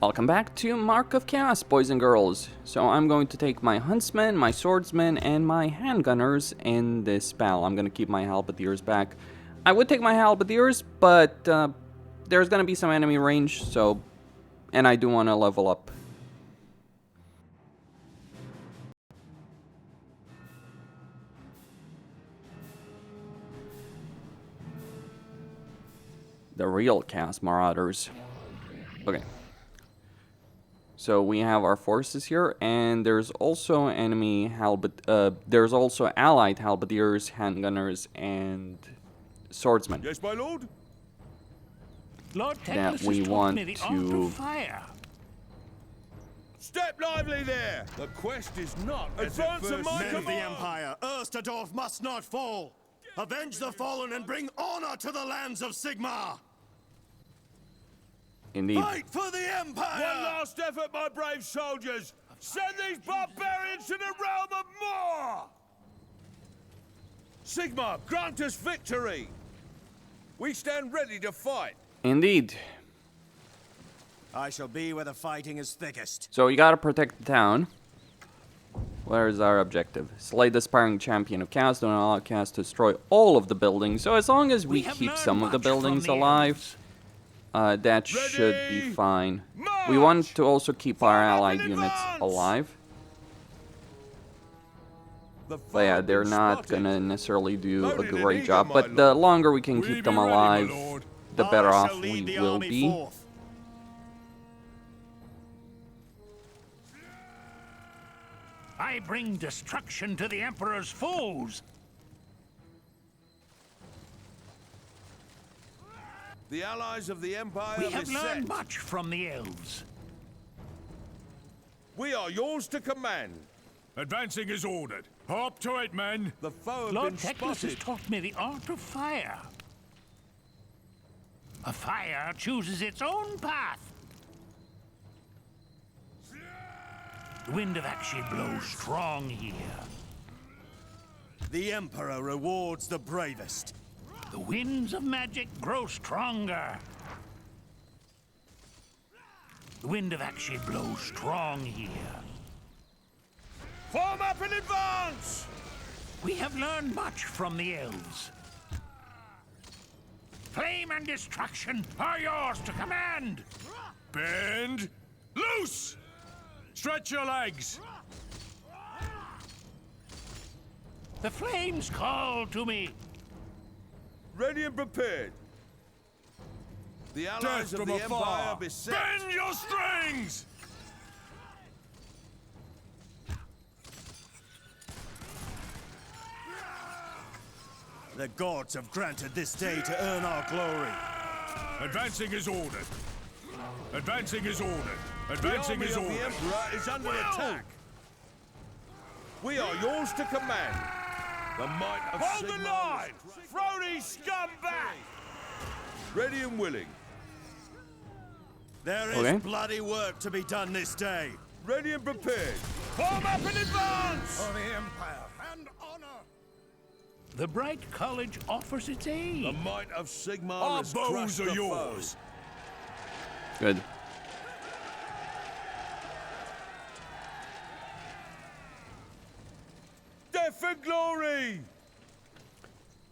Welcome back to Mark of Chaos, boys and girls. So I'm going to take my huntsmen, my swordsmen, and my handgunners in this battle. I'm going to keep my halberdiers back. I would take my halberdiers, but there's going to be some enemy range, so... And I do want to level up. The real Chaos Marauders. Okay. So we have our forces here, and there's also there's also allied halberdiers, handgunners, and swordsmen. Yes, my lord. That we want to. Step lively there. The quest is not advance of my Men of the Empire, Erstedorf must not fall. Avenge the fallen and bring honor to the lands of Sigmar. Indeed. Fight for the Empire! One last effort, my brave soldiers! Send these barbarians to the realm of more! Sigmar, grant us victory! We stand ready to fight. Indeed. I shall be where the fighting is thickest. So we gotta protect the town. Where is our objective? Slay the aspiring champion of chaos. Don't allow chaos to destroy all of the buildings. So as long as we keep some of the buildings alive... that should be fine. We want to also keep our allied units alive. But yeah, they're not gonna necessarily do a great job. But the longer we can keep them alive, the better off we will be. I bring destruction to the Emperor's foes. The allies of the Empire We have learned much from the Elves. We are yours to command. Advancing is ordered. Hop to it, men. The foe have Lord been Teclis has spotted. taught me the art of fire. A fire chooses its own path. The wind of action blows strong here. The Emperor rewards the bravest. The winds of magic grow stronger. The wind of action blows strong here. Form up in advance! We have learned much from the Elves. Flame and destruction are yours to command! Bend. Loose! Stretch your legs. The flames call to me. Ready and prepared. The allies Death of from the afar. Empire beset. Bend your strings! The gods have granted this day to earn our glory. Advancing is ordered. Advancing is ordered. The Advancing army is of the ordered. Emperor is under attack. We are yours to command. The might of Hold the Sigmar line! is Throw these scum back! ready and willing. There is Okay. bloody work to be done this day. Ready and prepared. Form up in advance! For the Empire and honor. The Bright College offers its aid. The might of Sigmar Our has bows crushed are the yours. foe. Good. Death and glory!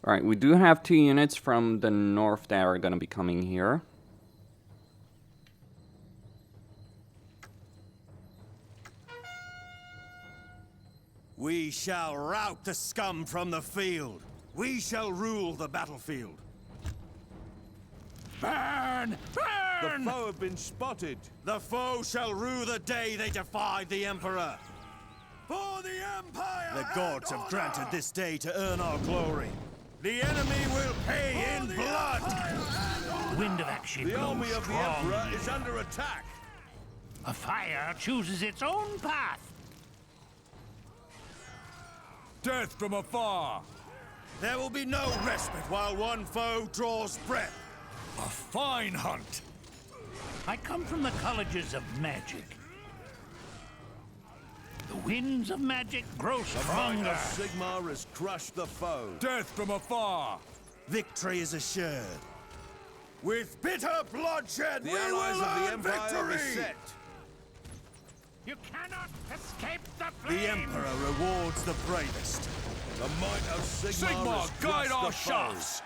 Alright, we do have 2 units from the north that are gonna be coming here. We shall rout the scum from the field. We shall rule the battlefield. Burn! The Burn! foe have been spotted. The foe shall rue the day they defied the Emperor. For the Empire! The gods have granted this day to earn our glory. The enemy will pay in blood! The wind of action The blows army of the strong Emperor here. is under attack. A fire chooses its own path. Death from afar. There will be no respite while one foe draws breath. A fine hunt. I come from the colleges of magic. The winds of magic grow The might stronger. of Sigmar has crushed the foe. Death from afar. Victory is assured. With bitter bloodshed, The we allies will of the earn Empire victory! beset. You cannot escape the The flames! Emperor rewards the bravest. The might of Sigmar, Sigmar, has guide crushed our the foe. shafts!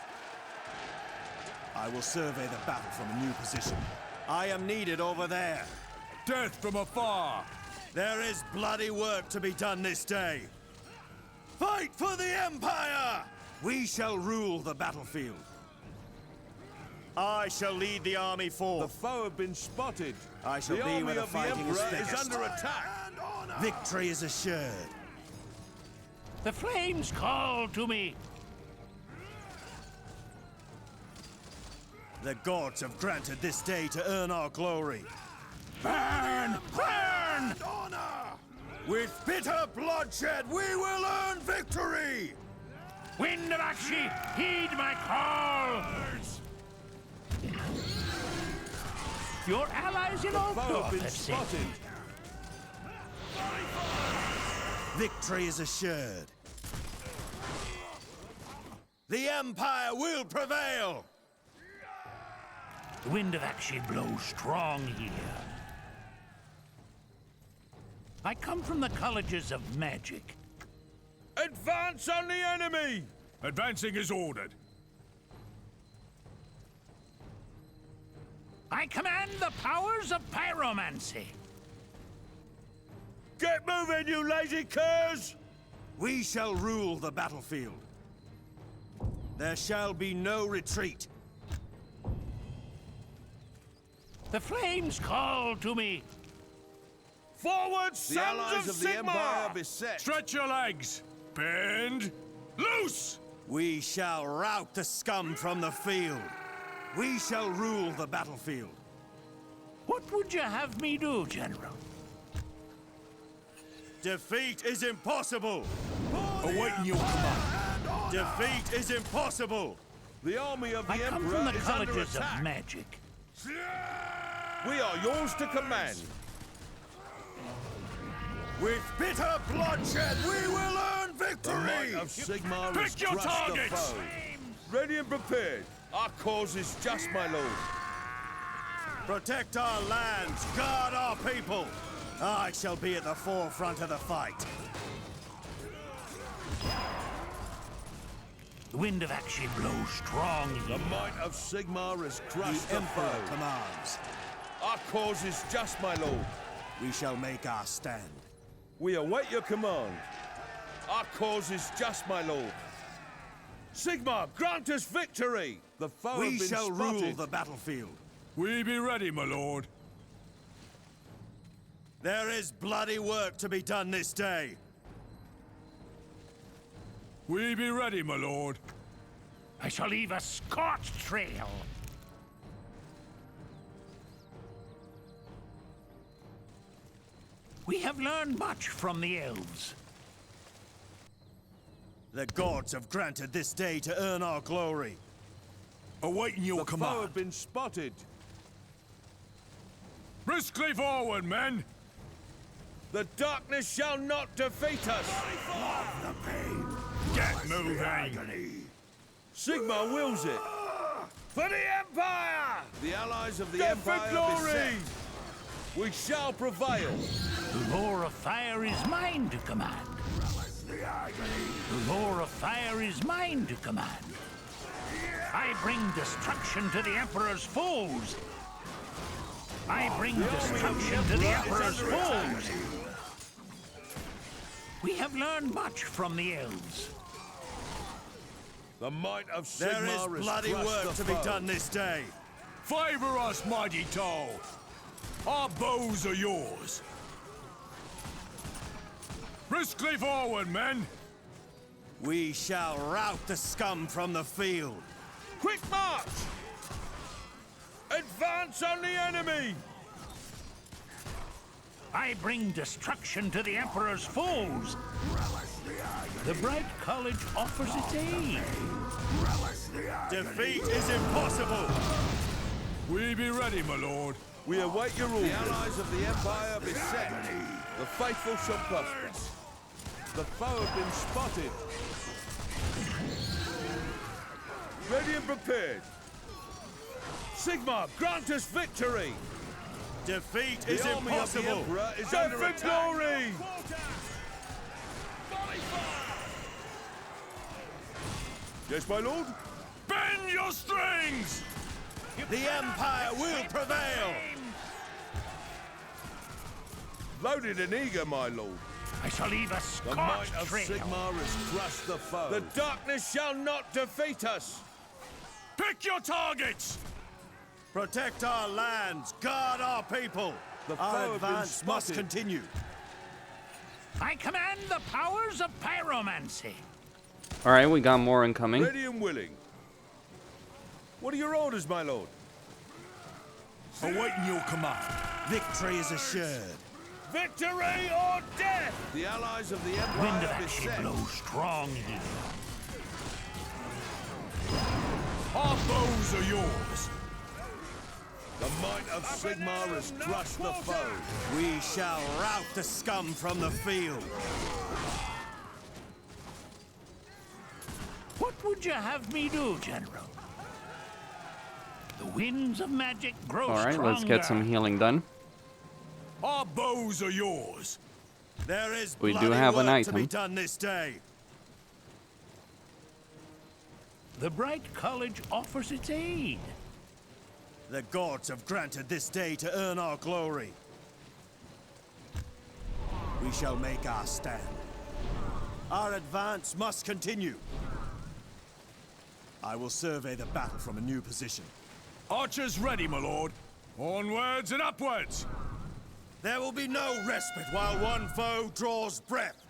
I will survey the battle from a new position. I am needed over there. Death from afar! There is bloody work to be done this day. Fight for the Empire! We shall rule the battlefield. I shall lead the army The forth. foe have been spotted. I shall the be army where the of the fighting is Emperor is thickest. under attack. Victory is assured. The flames call to me! The gods have granted this day to earn our glory. Burn! Burn! With bitter bloodshed, we will earn victory! Wind of Akshi, heed my call! Your allies in Foe have Altdorf been have sent spotted. me. Victory is assured. The Empire will prevail! The wind of Akshi blows strong here. I come from the colleges of magic. Advance on the enemy! Advancing is ordered. I command the powers of pyromancy. Get moving, you lazy curs! We shall rule the battlefield. There shall be no retreat. The flames call to me. Forward, The sons allies of the Sigmar! Empire beset. Stretch your legs! Bend! Loose! We shall rout the scum from the field. We shall rule the battlefield. What would you have me do, General? Defeat is impossible! Awaiting your command. Defeat is impossible! The army of the I come Emperor from the is under colleges attack. of magic. We are yours to command. With bitter bloodshed, we will earn The might victory! of Sigmar has Pick your crushed the targets! foe. Ready and prepared. Our cause is just, my lord. Protect our lands, guard our people! I shall be at the forefront of the fight. The wind of Akshi blows strong The here. might of Sigmar has crushed The the Emperor foe. commands. Our cause is just, my lord. We shall make our stand. We await your command. Our cause is just, my lord. Sigmar, grant us victory! The foe We have been shall spotted. rule the battlefield. We be ready, my lord. There is bloody work to be done this day. We be ready, my lord. I shall leave a scorched trail. We have learned much from the Elves. The gods have granted this day to earn our glory. Awaiting your The foe command. have been spotted. Briskly forward, men! The darkness shall not defeat us. Get moving! Sigmar wills it. For the Empire! The allies of the Death for Empire glory! beset. We shall prevail. The lore of fire is mine to command. The lore of fire is mine to command. I bring destruction to the Emperor's foes. I bring destruction to the Emperor's foes. We have learned much from the Elves. The might of Sigmar There is has bloody crushed work the to be foe. done this day. Favor us, mighty Toe! Our bows are yours. Briskly forward, men! We shall rout the scum from the field. Quick march! Advance on the enemy! I bring destruction to the Emperor's foes. The Bright College offers its aid. Defeat is impossible. We be ready, my lord. We await your orders. The allies of the Empire beset. The faithful shall prosper. The foe have been spotted. Ready and prepared. Sigmar, grant us victory! Defeat The is army of the impossible. Emperor is Death under and attack! glory! Yes, my lord? Bend your strings! The Empire will prevail. Loaded and eager, my lord. I shall leave a The might scorched of trail. Sigmar has crushed the foe. The darkness shall not defeat us! Pick your targets! Protect our lands. Guard our people. The foe Our have been advance must spotted. continue. I command the powers of pyromancy. Alright, we got more incoming. Ready and willing. What are your orders, my lord? Awaiting your command. Victory is assured. Victory or death! The allies of the Wind Empire of are action beset. blows strong here. Our bows are yours. The might of Sigmar has crushed the foe. We shall rout the scum from the field. What would you have me do, General? The winds of magic grow Alright, stronger. let's get some healing done. Our bows are yours. There is We do bloody have an work to be item. done this day. The Bright College offers its aid. The gods have granted this day to earn our glory. We shall make our stand. Our advance must continue. I will survey the battle from a new position. Archers ready, my lord. Onwards and upwards. There will be no respite while one foe draws breath.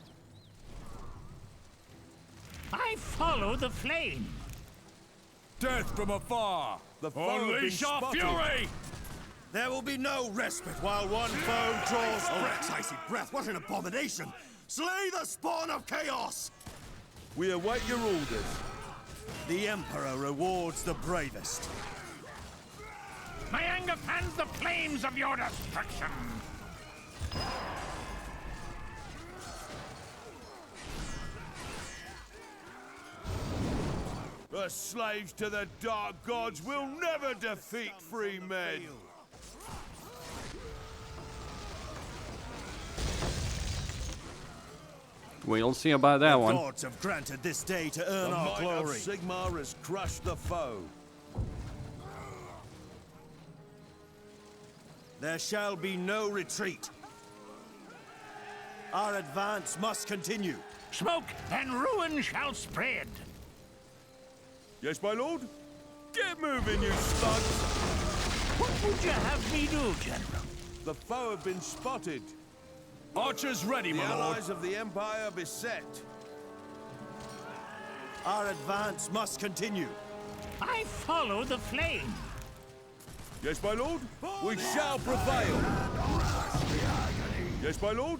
I follow the flame. Death from afar. The foe have been Unleash our spotted. fury. There will be no respite while one foe draws breath. Icy breath, what an abomination! Slay the spawn of chaos! We await your orders. The Emperor rewards the bravest. My anger fans the flames of your destruction. The slaves to the dark gods will never defeat free men. We'll see about that The one. gods have granted this day to earn The our might glory. of Sigmar has crushed the foe. There shall be no retreat. Our advance must continue. Smoke and ruin shall spread. Yes, my lord? Get moving, you slugs! What would you have me do, General? The foe have been spotted. Archers ready, The my lord. allies of the Empire beset. Our advance must continue. I follow the flame. Yes, my lord? We shall prevail. Yes, my lord?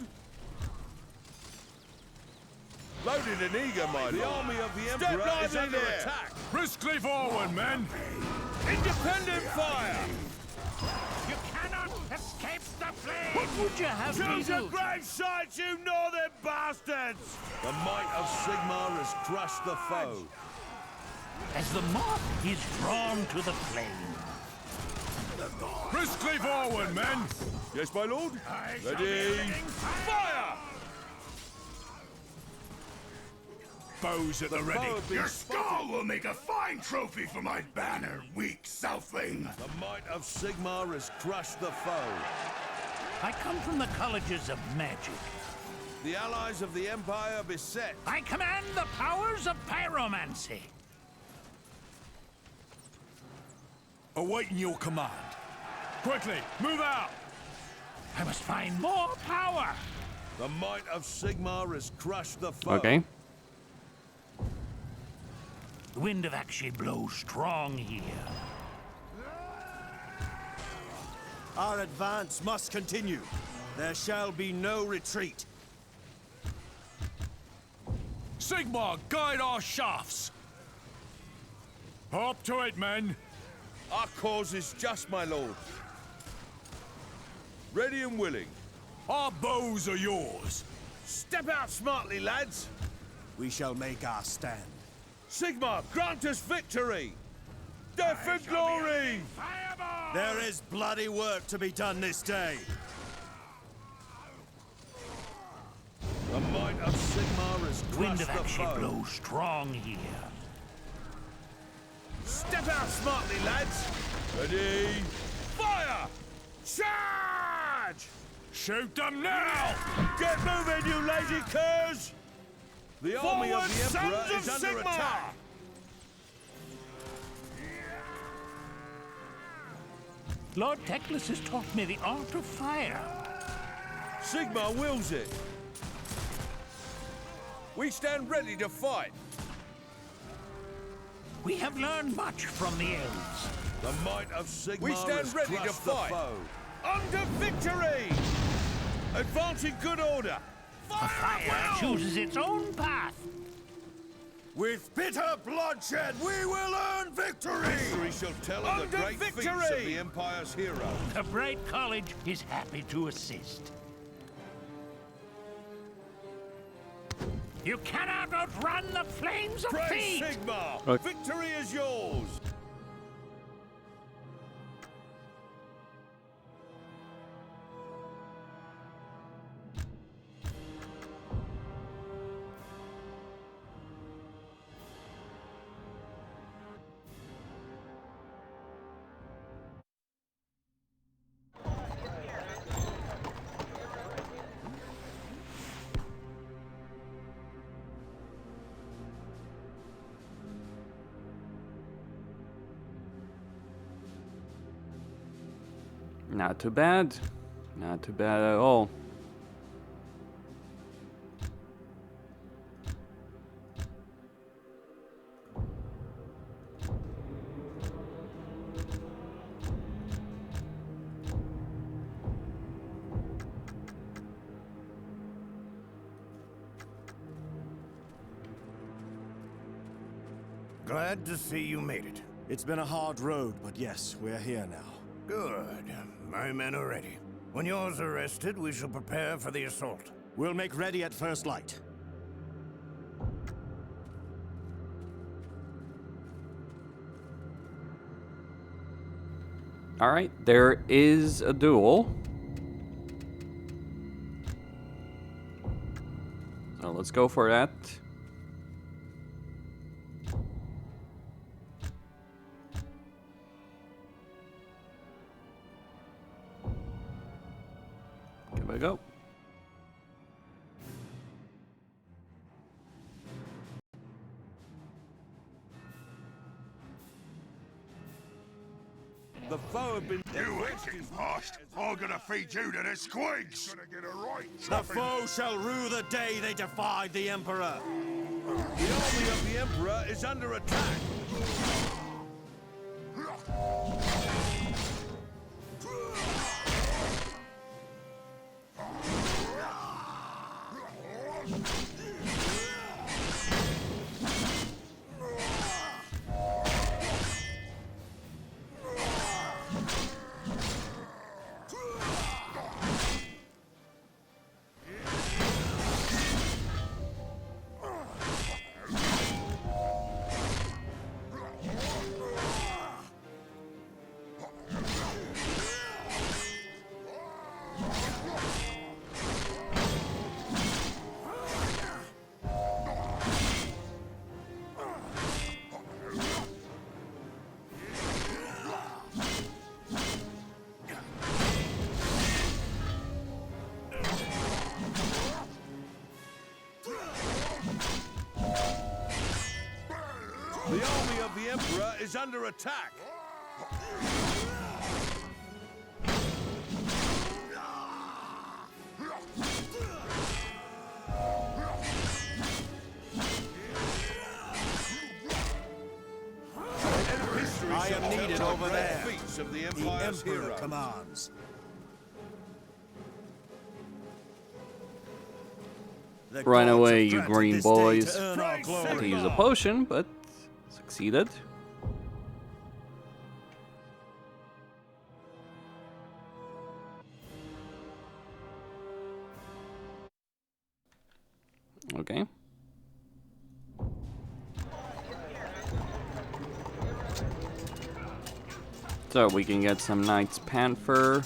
Loaded and eager, my lord. The army of the Emperor is under attack. Briskly forward, men. Independent fire! You cannot escape the flame. What would you have me Choose a do? grave site, you northern bastards! The might of Sigmar has crushed the foe. As the moth is drawn to the flame. Briskly forward, men. Yes, my lord? I shall Ready? be bringing Fire! Bows at the The ready. foe have been Your spotted. skull will make a fine trophy for my banner, weak southling. The might of Sigmar has crushed the foe. I come from the colleges of magic. The allies of the Empire beset. I command the powers of pyromancy. Awaiting your command. Quickly, move out. I must find more power. The might of Sigmar has crushed the foe. Okay. The wind of action blows strong here. Our advance must continue. There shall be no retreat. Sigmar, guide our shafts. Up to it, men. Our cause is just, my lord. Ready and willing. Our bows are yours. Step out smartly, lads. We shall make our stand. Sigmar, grant us victory. Death and glory! Fire There is bloody work to be done this day. The might of Sigmar has Wind crushed of the action foe. blows strong here. Step out smartly, lads. Ready? Fire! Charge! Shoot them now! Get moving, you lazy curs! The army Forward, of the Emperor sons is of under Sigmar! attack. Lord Teclis has taught me the art of fire. Sigmar wills it. We stand ready to fight. We have learned much from the elves. The might of Sigmar We stand has ready to crushed the fight. foe. Under victory! Advance in good order. The fire chooses its own path. With bitter bloodshed, we will earn victory! History shall tell of the Under great feats victory! of the Empire's heroes. The Bright College is happy to assist. You cannot outrun the flames of Praise fate! Sigmar! Okay. Victory is yours! Not too bad. Not too bad at all. Glad to see you made it. It's been a hard road, but yes, we're here now. Good. My men are ready. When yours are rested, we shall prepare for the assault. We'll make ready at first light. Alright, there is a duel. So let's go for that. Here we go. The foe have been... You aching past! I'm gonna feed you to the squigs! Gonna get a right The foe shall rue the day they defied the Emperor. The army of the Emperor is under attack. The army of the Emperor is under attack. I am needed over there. Feats of the The Empire's Emperor heroes. commands. The Run gods away, have you granted green this day boys. to earn our Praise Had to glory. use a potion, but succeeded. Okay. So we can get some Knights Panther.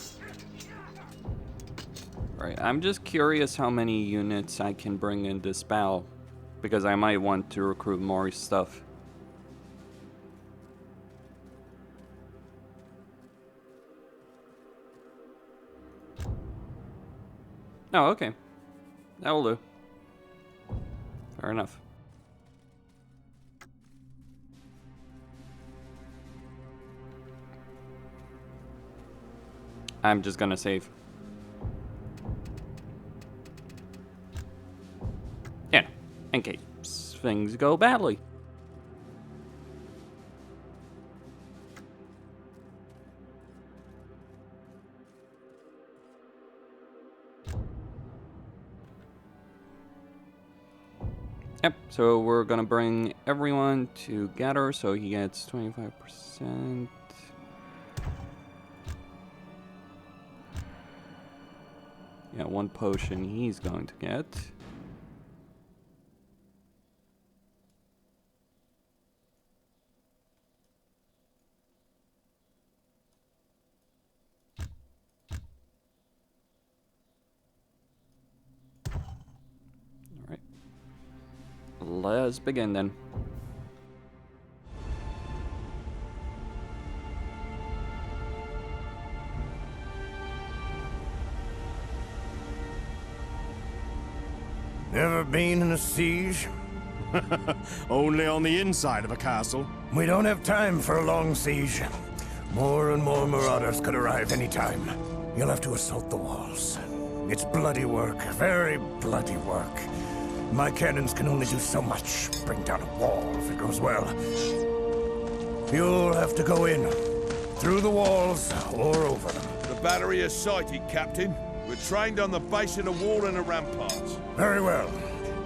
Right, I'm just curious how many units I can bring in this battle, because I might want to recruit more stuff. Oh, okay. That will do. Fair enough. I'm just gonna save. Yeah, in case things go badly. Yep, so we're gonna bring everyone together so he gets 25%. Yeah, one potion he's going to get. Alright. Let's begin then. Never been in a siege? Only on the inside of a castle. We don't have time for a long siege. More and more marauders could arrive any time. You'll have to assault the walls. It's bloody work, very bloody work. My cannons can only do so much. Bring down a wall if it goes well. You'll have to go in, through the walls or over them. The battery is sighted, Captain. We're trained on the base of the wall and the ramparts. Very well.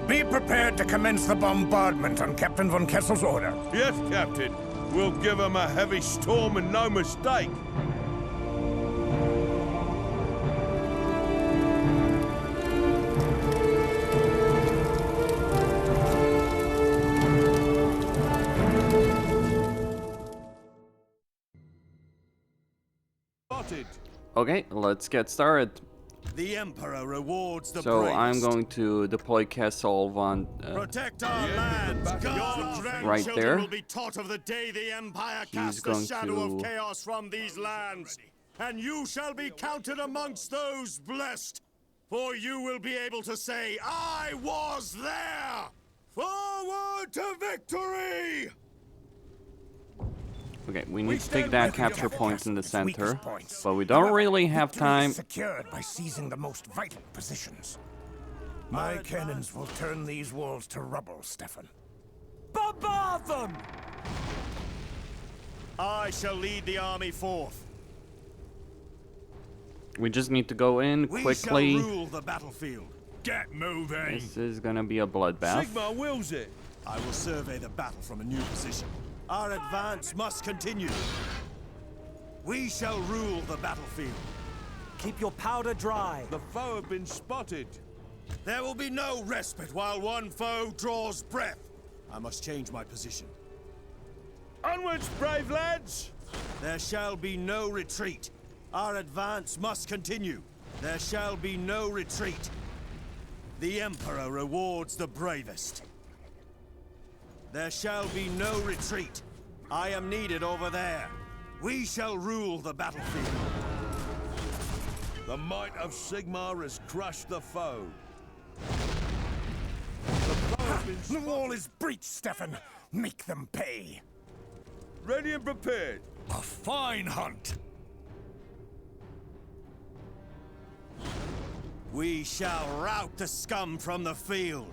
Be prepared to commence the bombardment on Captain von Kessel's order. Yes, Captain. We'll give them a heavy storm and no mistake. Spotted. Okay, let's get started. The Emperor rewards the So bravest. I'm going to deploy Kessel von Protect our lands. Your right grandchildren there. will be taught of the day the Empire He's cast the going shadow to- of chaos from these lands. And you shall be counted amongst those blessed. For you will be able to say, I was there! Forward to victory! Okay, we need to take that capture point in the Its weakest center, points. but we don't really have Victory is time. secured by seizing the most vital positions. My cannons will turn these walls to rubble, Stefan. Bombard them! I shall lead the army forth. We just need to go in We quickly. shall rule the battlefield. Get moving. This is gonna be a bloodbath. Sigma wills it. I will survey the battle from a new position. Our advance must continue. We shall rule the battlefield. Keep your powder dry. The foe have been spotted. There will be no respite while one foe draws breath. I must change my position. Onwards, brave lads. There shall be no retreat. Our advance must continue. There shall be no retreat. The Emperor rewards the bravest. There shall be no retreat. I am needed over there. We shall rule the battlefield. The might of Sigmar has crushed the foe. The wall is breached, Stefan. Make them pay. Ready and prepared. A fine hunt. We shall rout the scum from the field.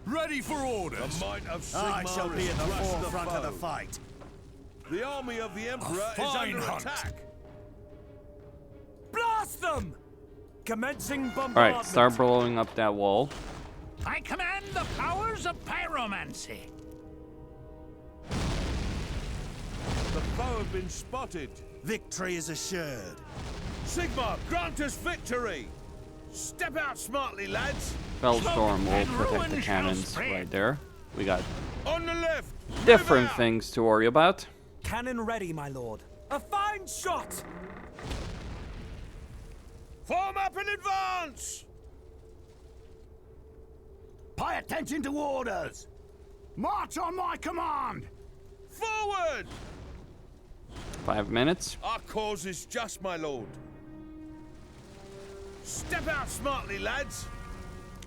Ready for orders. The might of Sigmar I shall be has at the crushed forefront of the foe. fight. The army of the Emperor is fine under hunt. attack. Blast them! Commencing bombardment. Alright, start blowing up that wall. I command the powers of pyromancy. The foe have been spotted. Victory is assured. Sigmar, grant us victory. Step out smartly, lads. Fellstorm will and protect ruin the shall cannons spread. right there. We got On the left. different Move out. things to worry about. Cannon ready, my lord. A fine shot! Form up in advance! Pay attention to orders! March on my command! Forward! 5 minutes. Our cause is just, my lord. Step out smartly, lads.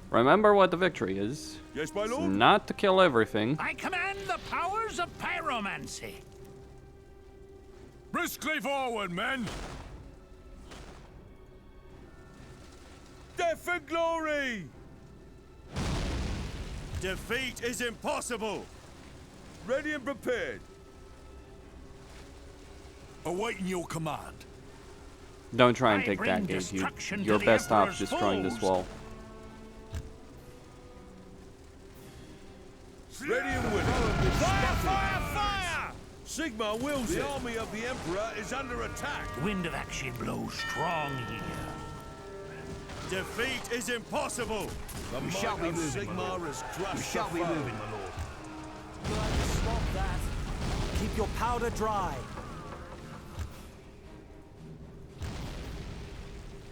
Remember what the victory is. Yes, my It's lord. not to kill everything. I command the powers of pyromancy. Briskly forward, men! Death and glory! Defeat is impossible! Ready and prepared. Awaiting your command. Don't try and I take bring that gate. destruction to You're the best off Emperor's destroying this foes. wall. Ready and willing. Fire, fire, fire! Sigma wills it. The army of the Emperor is under attack. The wind of action blows strong here. Defeat is impossible! The might shall be of moving, Sigma my lord. has crushed We shall the be foe. moving, my lord. Stop that. Keep your powder dry.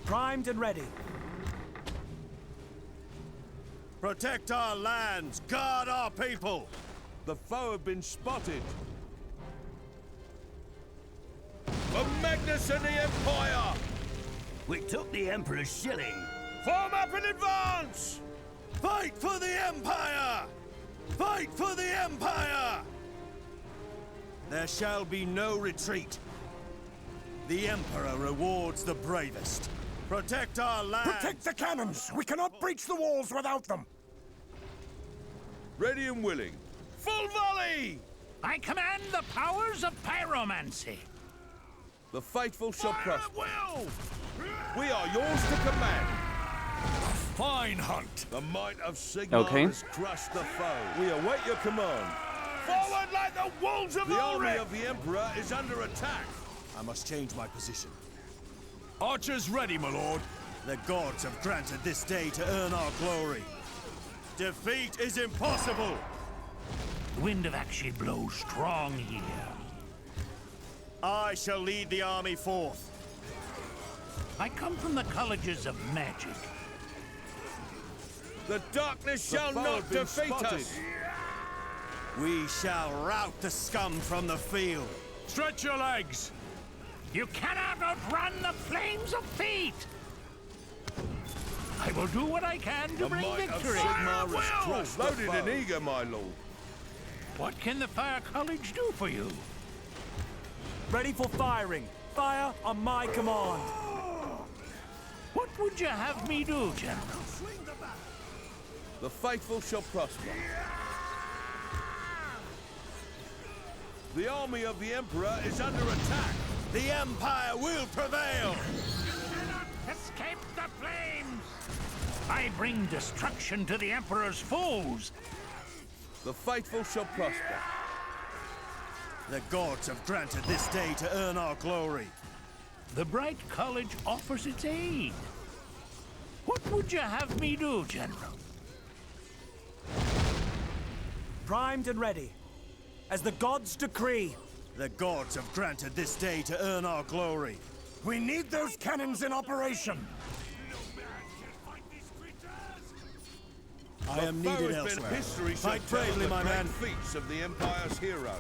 Primed and ready. Protect our lands! Guard our people! The foe have been spotted. For Magnus and the Empire! We took the Emperor's shilling. Form up in advance! Fight for the Empire! Fight for the Empire! There shall be no retreat. The Emperor rewards the bravest. Protect our lands! Protect the cannons! We cannot breach the walls without them! Ready and willing. Full volley! I command the powers of pyromancy. The faithful shall Fire prosper. at will! We are yours to command. Fine hunt. The might of Sigma Okay. has crushed the foe. We await your command. Forward like the wolves of the army of the Emperor is under attack. I must change my position. Archers ready, my lord. The gods have granted this day to earn our glory. Defeat is impossible! The wind of action blows strong here. I shall lead the army forth. I come from the colleges of magic. The darkness shall not defeat us. We shall rout the scum from the field. Stretch your legs. You cannot outrun the flames of fate! I will do what I can to The bring might of victory. Sigma has crushed the loaded foe. and eager, my lord. What can the Fire College do for you? Ready for firing. Fire on my command. What would you have me do, General? The faithful shall prosper. The army of the Emperor is under attack. The Empire will prevail! Escape the flames! I bring destruction to the Emperor's foes! The faithful shall prosper. The gods have granted this day to earn our glory. The Bright College offers its aid. What would you have me do, General? Primed and ready. As the gods decree. The gods have granted this day to earn our glory. We need those cannons in operation! I am The foe needed has been elsewhere. history shall Fight tell bravely, the my great men. feats of the Empire's heroes.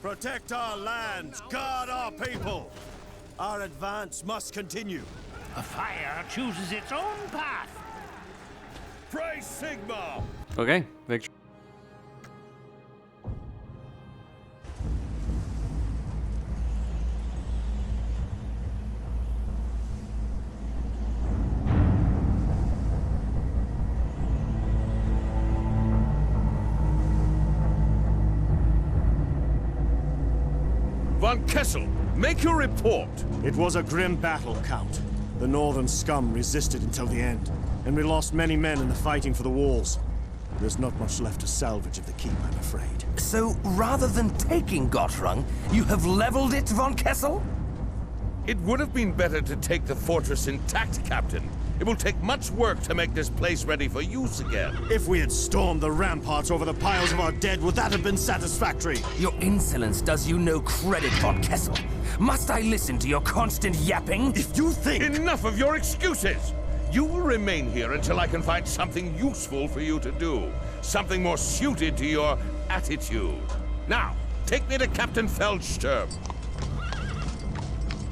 Protect our lands, guard our people. Our advance must continue. A fire chooses its own path. Praise Sigma! Okay, victory. Von Kessel, make your report. It was a grim battle, Count. The northern scum resisted until the end, and we lost many men in the fighting for the walls. There's not much left to salvage of the keep, I'm afraid. So, rather than taking Gotterung, you have leveled it, von Kessel? It would have been better to take the fortress intact, Captain. It will take much work to make this place ready for use again. If we had stormed the ramparts over the piles of our dead, would that have been satisfactory? Your insolence does you no credit, von Kessel. Must I listen to your constant yapping? If you think... Enough of your excuses! You will remain here until I can find something useful for you to do. Something more suited to your attitude. Now, take me to Captain Feldsturm.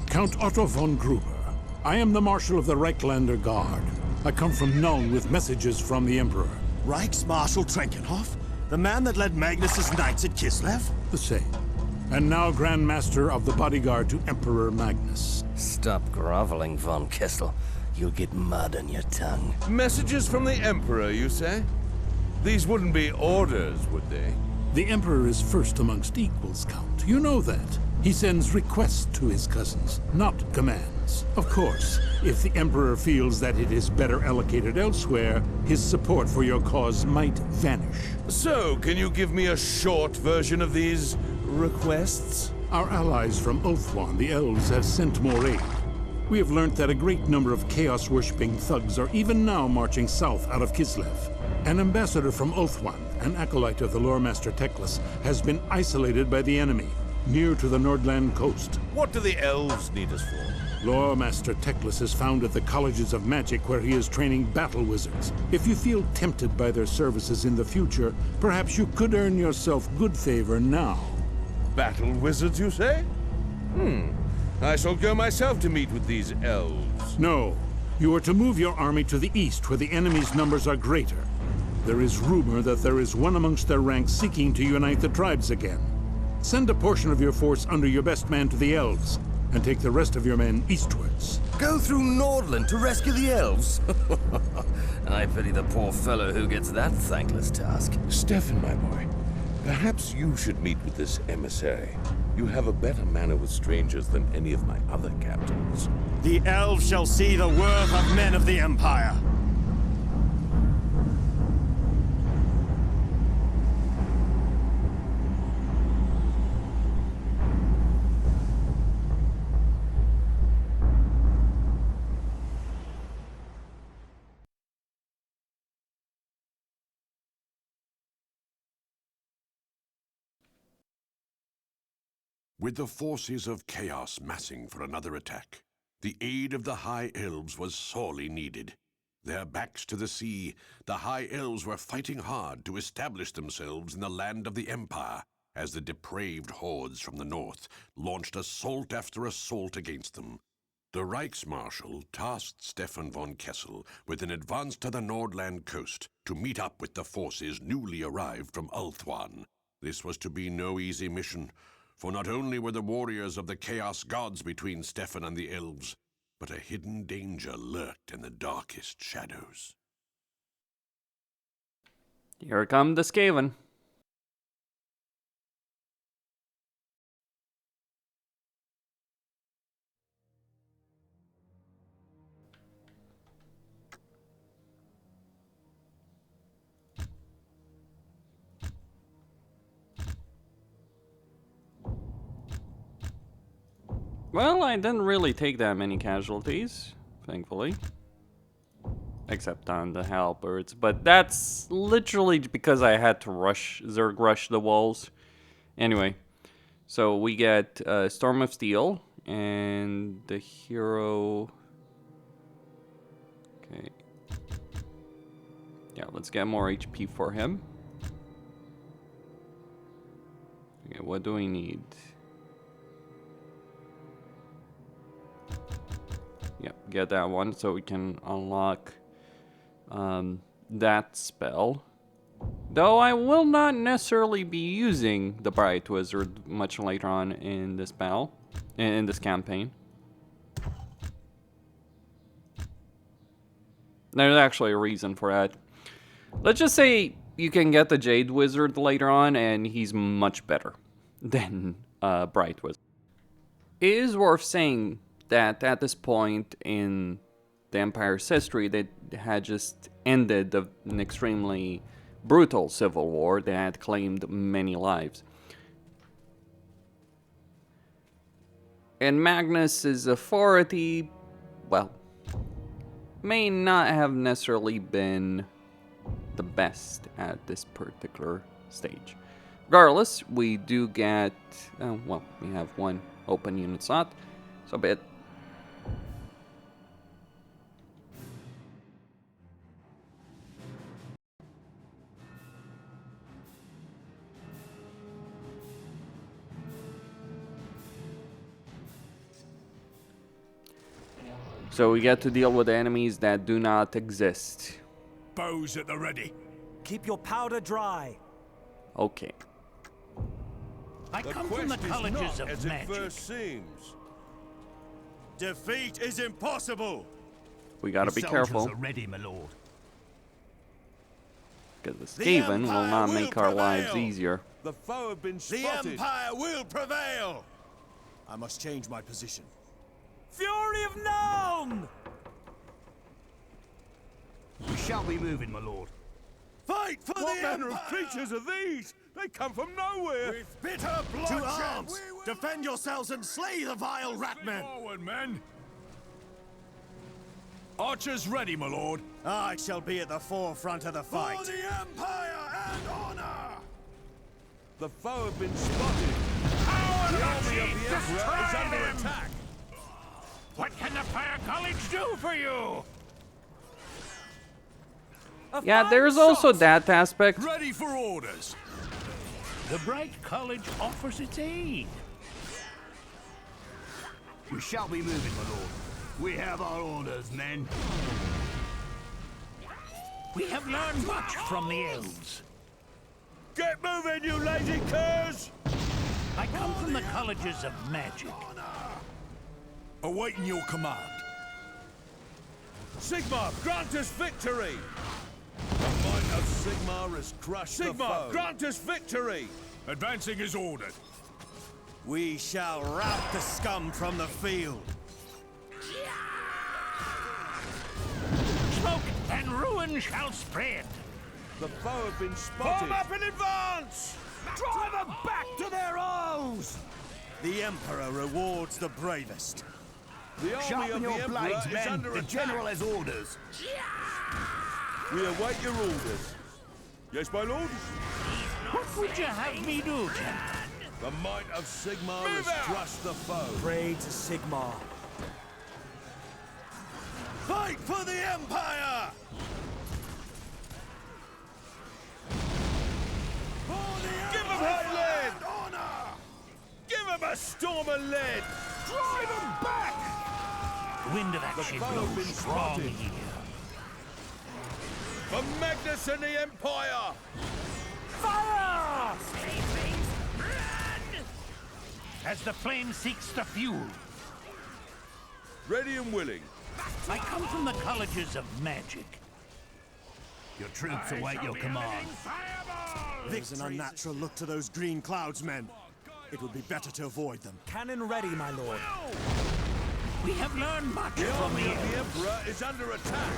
Count Otto von Gruber. I am the Marshal of the Reichslander Guard. I come from Nuln with messages from the Emperor. Reichsmarshal Trenkenhoff? The man that led Magnus's knights at Kislev? The same. And now Grand Master of the bodyguard to Emperor Magnus. Stop groveling, von Kessel. You'll get mud on your tongue. Messages from the Emperor, you say? These wouldn't be orders, would they? The Emperor is first amongst equals, Count. You know that. He sends requests to his cousins, not commands. Of course, if the Emperor feels that it is better allocated elsewhere, his support for your cause might vanish. So, can you give me a short version of these requests? Our allies from Ulthuan, the Elves, have sent more aid. We have learnt that a great number of chaos-worshipping thugs are even now marching south out of Kislev. An ambassador from Ulthuan, an acolyte of the Lore Master Teclis, has been isolated by the enemy, near to the Nordland coast. What do the Elves need us for? Lore Master Teclis has founded the Colleges of Magic where he is training battle wizards. If you feel tempted by their services in the future, perhaps you could earn yourself good favor now. Battle wizards, you say? I shall go myself to meet with these elves. No. You are to move your army to the east where the enemy's numbers are greater. There is rumor that there is one amongst their ranks seeking to unite the tribes again. Send a portion of your force under your best man to the Elves, and take the rest of your men eastwards. Go through Nordland to rescue the Elves? I pity the poor fellow who gets that thankless task. Stefan, my boy, perhaps you should meet with this emissary. You have a better manner with strangers than any of my other captains. The Elves shall see the worth of men of the Empire. With the forces of chaos massing for another attack, the aid of the High Elves was sorely needed. Their backs to the sea, the High Elves were fighting hard to establish themselves in the land of the Empire, as the depraved hordes from the north launched assault after assault against them. The Reichsmarschall tasked Stefan von Kessel with an advance to the Nordland coast to meet up with the forces newly arrived from Ulthuan. This was to be no easy mission, for not only were the warriors of the Chaos Gods between Stefan and the Elves, but a hidden danger lurked in the darkest shadows. Here come the Skaven. Well, I didn't really take that many casualties, thankfully. Except on the halberds, but that's literally because I had to Zerg rush the walls. Anyway, so we get Storm of Steel, and the hero... Okay. Yeah, let's get more HP for him. Okay, what do we need? Yep, get that one so we can unlock that spell. Though I will not necessarily be using the Bright Wizard much later on in this battle, in this campaign. There's actually a reason for that. Let's just say you can get the Jade Wizard later on and he's much better than Bright Wizard. It is worth saying that at this point in the Empire's history, they had just ended an extremely brutal civil war that had claimed many lives. And Magnus's authority, well, may not have necessarily been the best at this particular stage. Regardless, we do get, well, we have one open unit slot, so be it. So we get to deal with enemies that do not exist. Bows at the ready. Keep your powder dry. Okay. I come from the colleges of magic. First seems. Defeat is impossible. We gotta be careful, Soldiers are ready, my lord. because the Skaven will not make our lives easier. The foe have been The spotted. Empire will prevail. I must change my position. Fury of Gnome! We shall be moving, my lord. Fight for What the manner of Empire! creatures are these? They come from nowhere. With bitter bloodshed! To arms! Defend yourselves and slay the vile ratmen! Forward, men! Archers ready, my lord. I shall be at the forefront of the fight. For the Empire and honor! The foe have been spotted. The army of the Emperor is under attack. What can the Fire College do for you? Yeah, there's also that aspect. Ready for orders. The Bright College offers its aid. We shall be moving, my lord. We have our orders, men. We have learned much from the Elves. Get moving, you lazy curs! I come from the colleges of magic. Awaiting your command. Sigmar, grant us victory! The might of Sigmar has crushed the foe. Sigmar, grant us victory! Advancing is ordered. We shall rout the scum from the field. Smoke and ruin shall spread. The foe have been spotted. Form up in advance! Drive them back to their holes! The Emperor rewards the bravest. The army of the Emperor is under attack. has orders. We await your orders. Yes, my lord? What would you have me do, gentlemen? The might of Sigmar has crushed the foe. Pray to Sigmar. Fight for the Empire! Give him hot lead! Give him a storm of lead! Drive him back! The wind of action foe have been blows strong spotted. here. For Magnus and the Empire! Fire! As the flame seeks the fuel, Ready and willing. I come from the colleges of magic. Your troops await your command. There's an unnatural look to those green clouds, men. It would be better to avoid them. Cannon ready, my lord. We have learned much The from army the of the Elves. Emperor is under attack.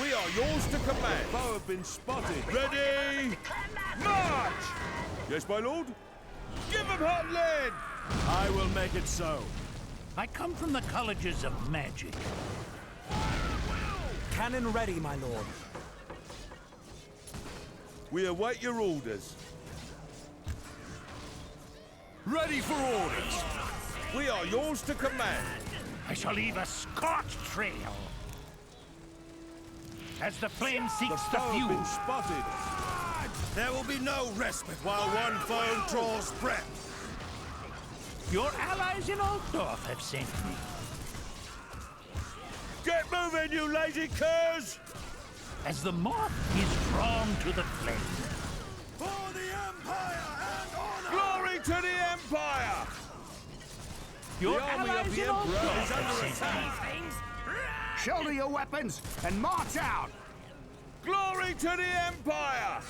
We are yours to command. Foe have been spotted. Ready! March! Yes, my lord? Give him hot lead! I will make it so. I come from the colleges of magic. Cannon ready, my lord. We await your orders. Ready for orders. We are yours to command. I shall leave a scorched trail. As the flame The seeks foe the have fuel, been spotted. There will be no respite while one foe draws breath. your allies in Altdorf have sent me. Get moving, you lazy curs! As the moth is drawn to the flame, For the Empire and honor! Glory to the Empire! your The army allies of the in Emperor Altdorf is have under sent me. attack. Shoulder your weapons and march out. Glory to the Empire!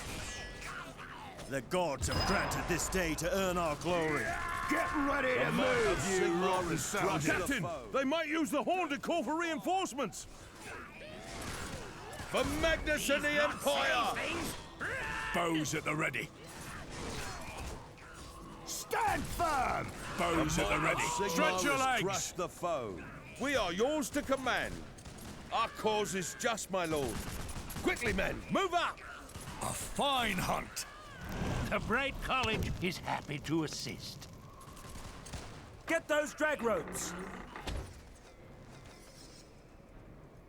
The gods have granted this day to earn our glory. Get ready to move, you rotten soldiers. Captain, they might use the horn to call for reinforcements. For Magnus and the Empire! Bows at the ready. Stand firm. Bows at the ready. Stretch your legs. Crush the foe. We are yours to command. Our cause is just, my lord. Quickly, men, move up! A fine hunt. The Bright College is happy to assist. Get those drag ropes!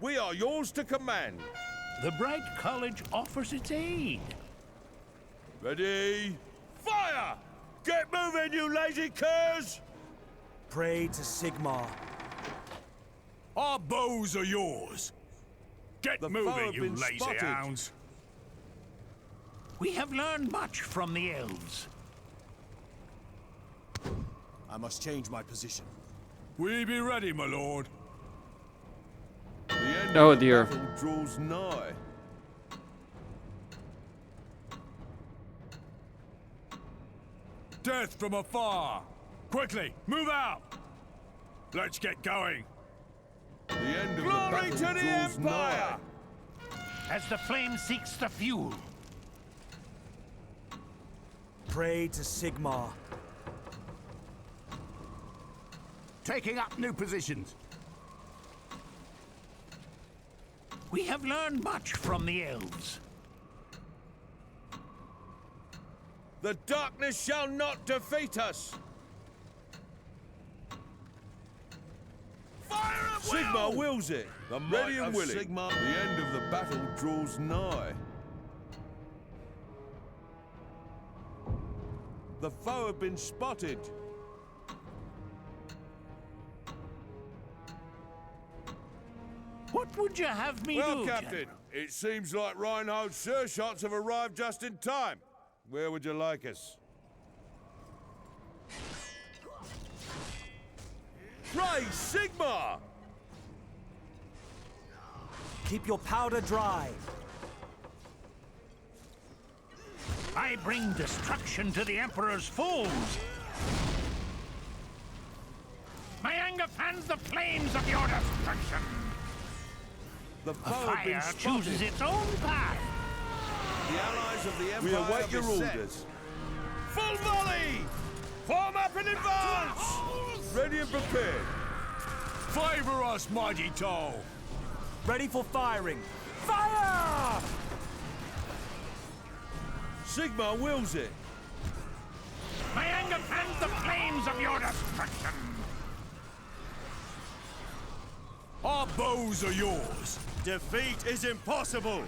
We are yours to command. The Bright College offers its aid. Ready? Fire! Get moving, you lazy curs! Pray to Sigmar. Our bows are yours. Get The foe moving, have you been lazy spotted. hounds. We have learned much from the elves. I must change my position. We be ready, my lord. The end Oh, of the dear. battle draws nigh. Death from afar. Quickly, move out. Let's get going. The end of Glory the battle to the draws Empire! As the flame seeks the fuel, Pray to Sigmar. Taking up new positions. we have learned much from the elves. The darkness shall not defeat us! Fire at Sigmar wills it. The Ready might and of willing. Sigmar. The end of the battle draws nigh. The foe have been spotted. What would you have me Well, do, Captain, General? it seems like Reinhardt's sure shots have arrived just in time. Where would you like us? Praise Sigmar! Keep your powder dry. I bring destruction to the Emperor's foes. My anger fans the flames of your destruction. The A foe have been fire spotted. chooses its own path. The allies of the Empire We await have your been set. orders. Full volley! Form up in advance! Ready and prepared. Favor us, mighty Toll. Ready for firing. Fire! Sigmar wills it. My anger fans the flames of your destruction. Our bows are yours. Defeat is impossible.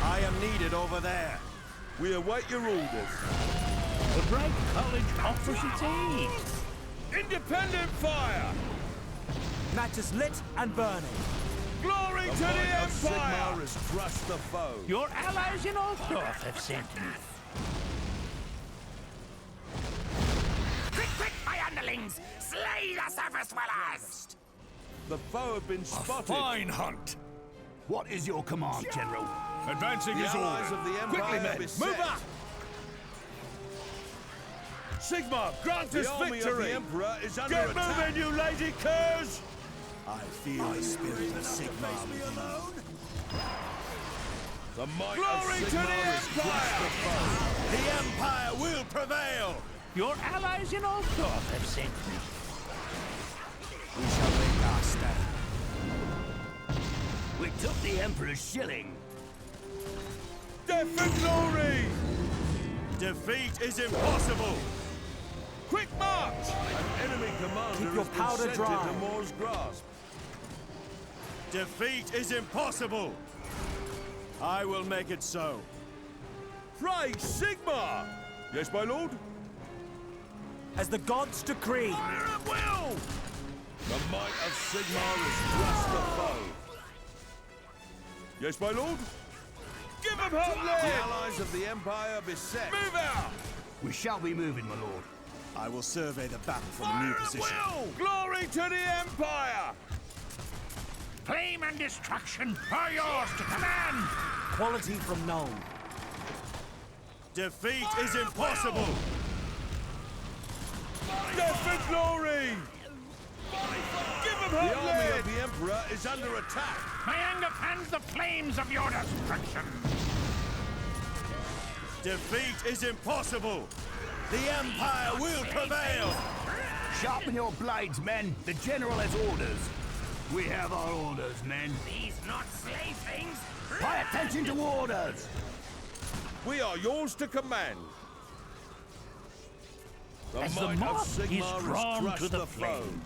I am needed over there. We await your orders. The Bright College offers its aid. Independent fire! Matches lit and burning. Glory to the might of Empire! Sigmar has crushed the foe. Your allies in Erstedorf have sent me. Quick, quick, my underlings! Slay the surface dwellers! The foe have been A spotted. fine hunt. What is your command, General? Advancing The is allies ordered. of the Empire Quickly, have men, beset. move up! Sigmar, grant The us army of victory! the Emperor is under Get attack. moving, you lazy curs! I feel the spirit of Sigmar within. The might Glory of to the Sigmar has crushed the foe. The Empire will prevail. Your allies in Erstedorf have sent me. We shall make our stand. We took the Emperor's shilling. Death and glory! Defeat is impossible. Quick march! An enemy commander Keep your has been powder sent dry. into Moore's grasp. Defeat is impossible. I will make it so. Praise Sigmar! Yes, my lord? As the gods decree. Fire at will! The might of Sigmar has crushed the foe. Yes, my lord? Give them hot lead! The allies of the Empire beset. Move out! We shall be moving, my lord. I will survey the battle from a new Fire at position. will! Glory to the Empire! Flame and destruction are yours to command. Quality from Nuln. Defeat is impossible. Death and glory! Give them hot The army lead! of the Emperor is under attack. My anger fans the flames of your destruction. Defeat is impossible. The Empire will prevail. Sharpen your blades, men. The General has orders. We have our orders, men. These not slave things. Pay attention to orders! We are yours to command. As the might of moth is Sigmar has drawn crushed to the foe. flame.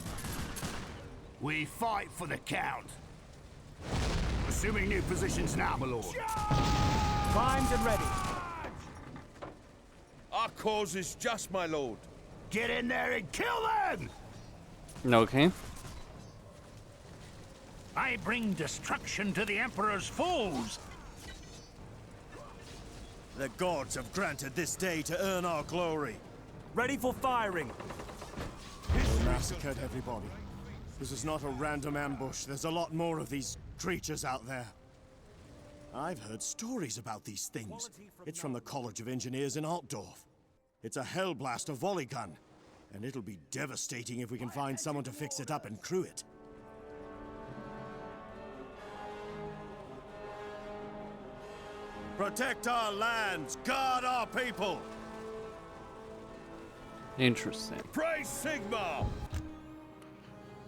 We fight for the Count. Assuming new positions now, my lord. Primed and ready. Our cause is just, my lord. Get in there and kill them! Okay. I bring destruction to the Emperor's foes. The gods have granted this day to earn our glory. Ready for firing. We massacred everybody. This is not a random ambush. There's a lot more of these creatures out there. I've heard stories about these things. It's from the College of Engineers in Altdorf. It's a hellblast of volley gun, and it'll be devastating if we can find someone to fix it up and crew it. Protect our lands, guard our people. Interesting. Praise Sigmar!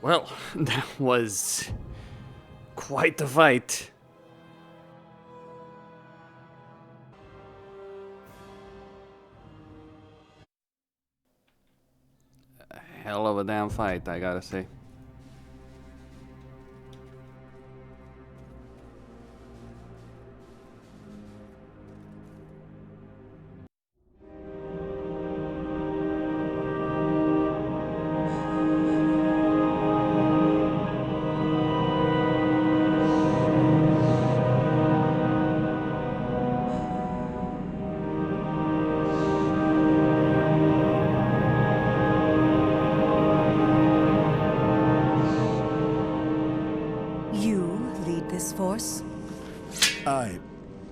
Well, that was quite the fight. A hell of a damn fight, I gotta say.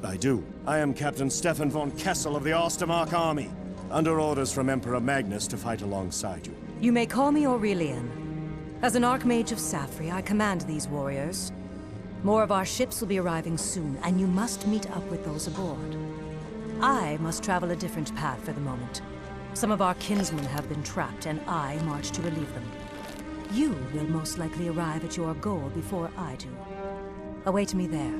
I do. I am Captain Stefan von Kessel of the Ostermark Army, under orders from Emperor Magnus to fight alongside you. You may call me Aurelian. As an Archmage of Safri, I command these warriors. More of our ships will be arriving soon, and you must meet up with those aboard. I must travel a different path for the moment. Some of our kinsmen have been trapped, and I march to relieve them. You will most likely arrive at your goal before I do. Await me there.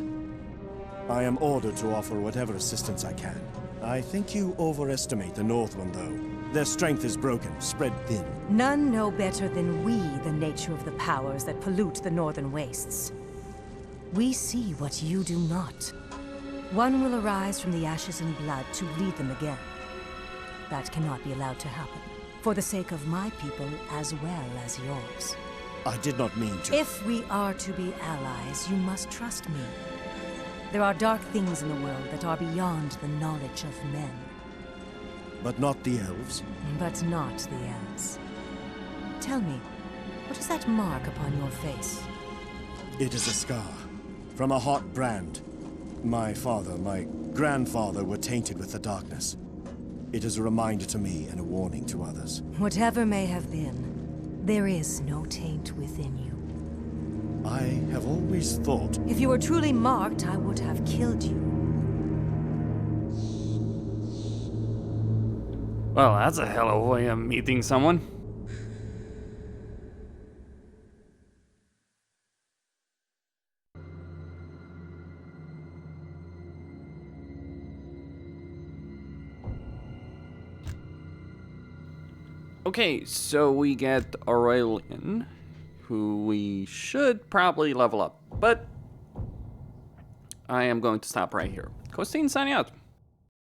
I am ordered to offer whatever assistance I can. I think you overestimate the Northmen, though. Their strength is broken, spread thin. None know better than we the nature of the powers that pollute the northern wastes. We see what you do not. One will arise from the ashes and blood to lead them again. That cannot be allowed to happen, for the sake of my people as well as yours. I did not mean to. If we are to be allies, you must trust me. There are dark things in the world that are beyond the knowledge of men. But not the elves? But not the elves. Tell me, what is that mark upon your face? It is a scar. From a hot brand. My father, my grandfather were tainted with the darkness. It is a reminder to me and a warning to others. Whatever may have been, there is no taint within you. I have always thought... If you were truly marked, I would have killed you. Well, that's a hell of a way of meeting someone. Okay, so we get Aurelian, who we should probably level up, but I am going to stop right here. Costin signing out.